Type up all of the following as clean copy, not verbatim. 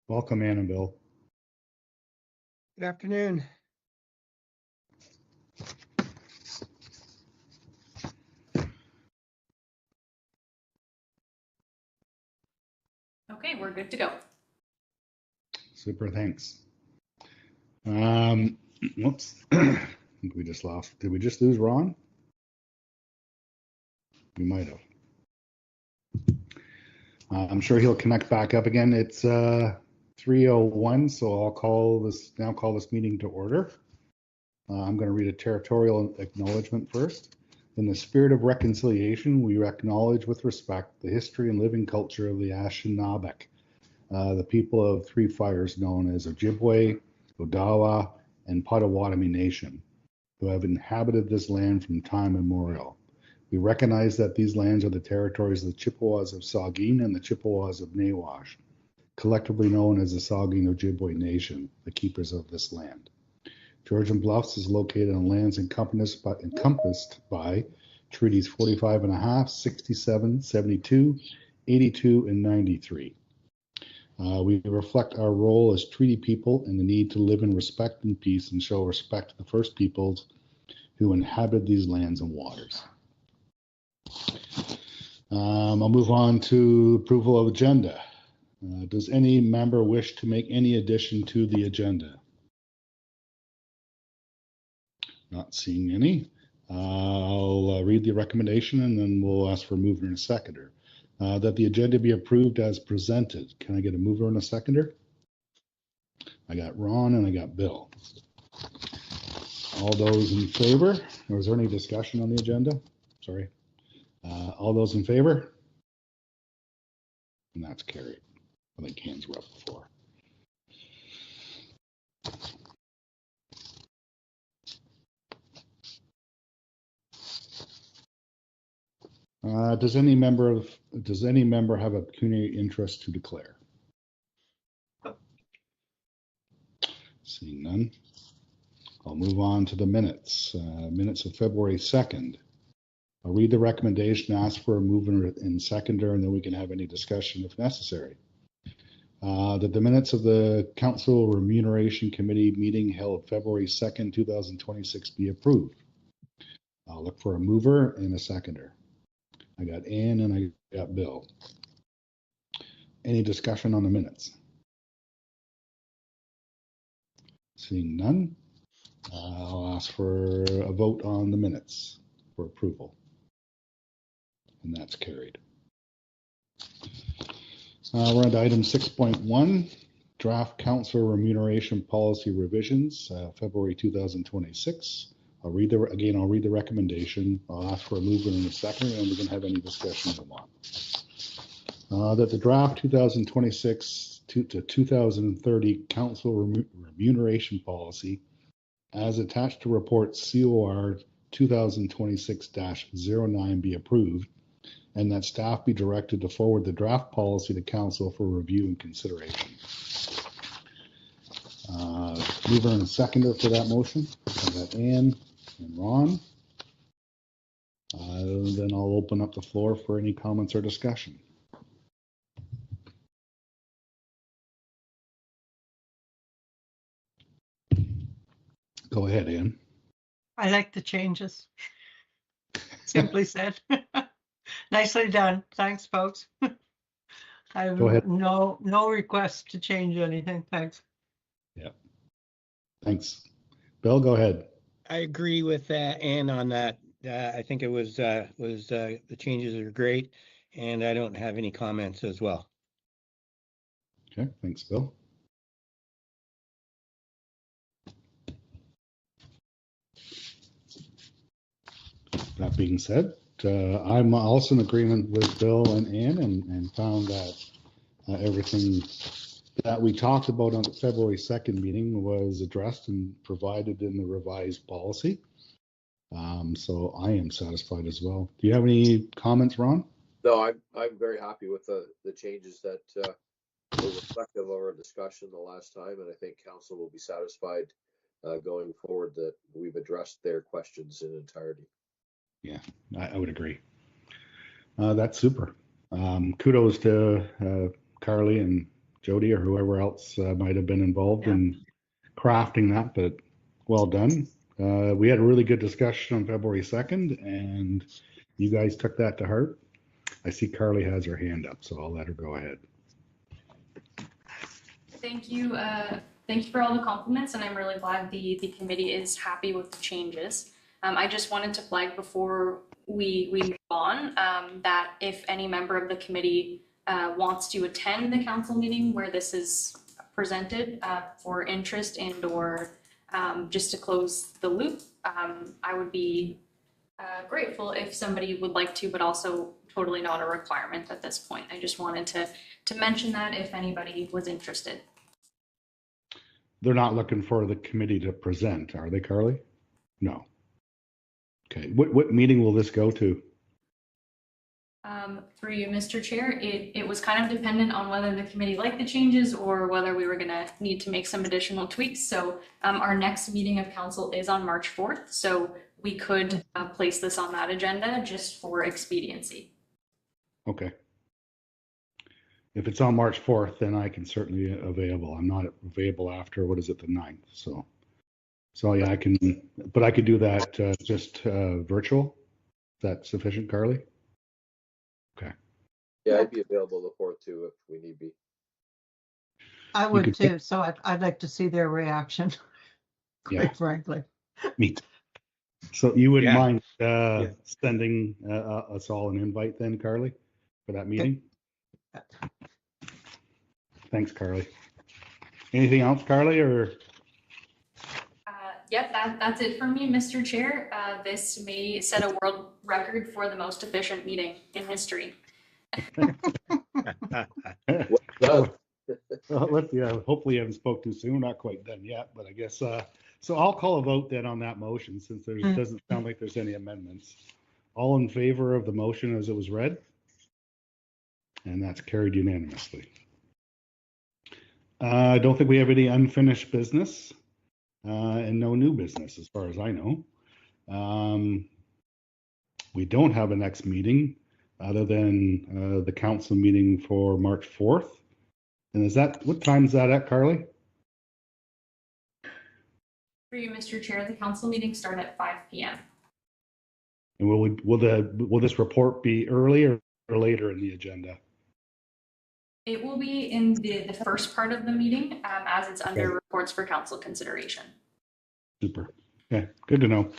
Welcome, Ann and Bill. Good afternoon. Okay, we're good to go. Super, thanks. Whoops. I think we just lost. Did we just lose Ron? We might have. I'm sure he'll connect back up again. It's 3:01, so I'll call this meeting to order. I'm going to read a territorial acknowledgement first. In the spirit of reconciliation, we acknowledge with respect the history and living culture of the Anishinaabe, the people of Three Fires known as Ojibwe, Odawa, and Potawatomi Nation, who have inhabited this land from time immemorial. We recognize that these lands are the territories of the Chippewas of Saugeen and the Chippewas of Nawash, collectively known as the Saugeen Ojibwe Nation, the keepers of this land. Georgian Bluffs is located on lands encompassed by Treaties 45.5, 67, 72, 82, and 93. We reflect our role as treaty people and the need to live in respect and peace and show respect to the First Peoples who inhabit these lands and waters. I'll move on to approval of agenda. Does any member wish to make any addition to the agenda? Not seeing any. I'll read the recommendation and then we'll ask for a mover and a seconder. That the agenda be approved as presented. Can I get a mover and a seconder? I got Ron and I got Bill. All those in favor? Or is there any discussion on the agenda? Sorry. All those in favor? And that's carried. I think hands were up before. Does any member have a pecuniary interest to declare? Seeing none, I'll move on to the minutes. Minutes of February 2nd. I'll read the recommendation, ask for a mover and seconder, and then we can have any discussion if necessary. That the minutes of the Council Remuneration Committee meeting held February 2nd, 2026 be approved. I'll look for a mover and a seconder. I got Ann and I got Bill. Any discussion on the minutes? Seeing none, I'll ask for a vote on the minutes for approval. And that's carried. We're on to item 6.1, draft council remuneration policy revisions, February 2026. I'll read the recommendation. I'll ask for a mover in a second, and we can have any discussion you want. That the draft 2026 to 2030 council remuneration policy, as attached to report COR 2026-09, be approved, and that staff be directed to forward the draft policy to council for review and consideration. Mover and seconder for that motion. I got Ann and Ron. Then I'll open up the floor for any comments or discussion. Go ahead, Ann. I like the changes. Simply said. Nicely done. Thanks, folks. I have no request to change anything. Thanks. Yeah. Thanks. Bill, go ahead. I agree with Ann on that. I think it was the changes are great, and I don't have any comments as well. Okay, thanks, Bill. That being said, I'm also in agreement with Bill and Ann and found that everything that we talked about on the February 2nd meeting was addressed and provided in the revised policy. So I am satisfied as well. Do you have any comments, Ron? No, I'm very happy with the changes that were reflective of our discussion the last time, and I think council will be satisfied going forward that we've addressed their questions in entirety. Yeah, I would agree. That's super. Kudos to Carly and Jody or whoever else might have been involved in crafting that, but well done. We had a really good discussion on February 2nd, and you guys took that to heart. I see Carly has her hand up, so I'll let her go ahead. Thank you. Thank you for all the compliments, and I'm really glad the committee is happy with the changes. I just wanted to flag before we move on that if any member of the committee wants to attend the council meeting where this is presented for interest and or just to close the loop, I would be grateful if somebody would like to, but also totally not a requirement at this point. I just wanted to mention that if anybody was interested. They're not looking for the committee to present, are they, Carly? No. Okay. What meeting will this go to? For you, Mr. Chair, it was kind of dependent on whether the committee liked the changes or whether we were going to need to make some additional tweaks. So our next meeting of council is on March 4th. So we could place this on that agenda just for expediency. Okay. If it's on March 4th, then I can certainly be available. I'm not available after, what is it, the 9th. So yeah, I can, but I could do that just virtual. Is that sufficient, Carly? Okay. Yeah, I'd be available the 4th too if we need be. I would too. So I'd like to see their reaction. Quite frankly. Me too. So you wouldn't mind sending us all an invite then, Carly, for that meeting? Thanks, Carly. Anything else, Carly, or? Yep, that's it for me, Mr. Chair. This may set a world record for the most efficient meeting in history. Well, hopefully you haven't spoke too soon. We're not quite done yet, but I guess, so I'll call a vote then on that motion since there doesn't sound like there's any amendments. All in favor of the motion as it was read? And that's carried unanimously. I don't think we have any unfinished business and no new business as far as I know. We don't have a next meeting other than the council meeting for March 4th. And is that, what time is that at, Carly? For you, Mr. Chair, the council meetings start at 5 p.m. And will this report be earlier or later in the agenda? It will be in the first part of the meeting as it's under reports for council consideration. Super. Okay, good to know.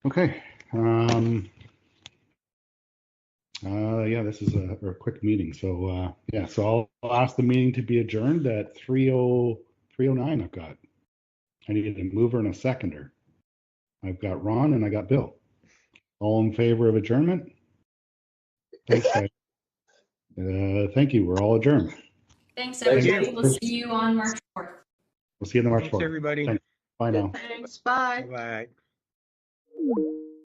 Okay. Yeah, this is a quick meeting. So so I'll ask the meeting to be adjourned at 3:09. I've got. I need a mover and a seconder. I've got Ron and I got Bill. All in favor of adjournment? Thanks, guys. Thank you. We're all adjourned. Thanks, everybody. We'll see you on March 4th. We'll see you on March 4th. Thanks, everybody. Thanks. Bye now. Thanks. Bye. Bye.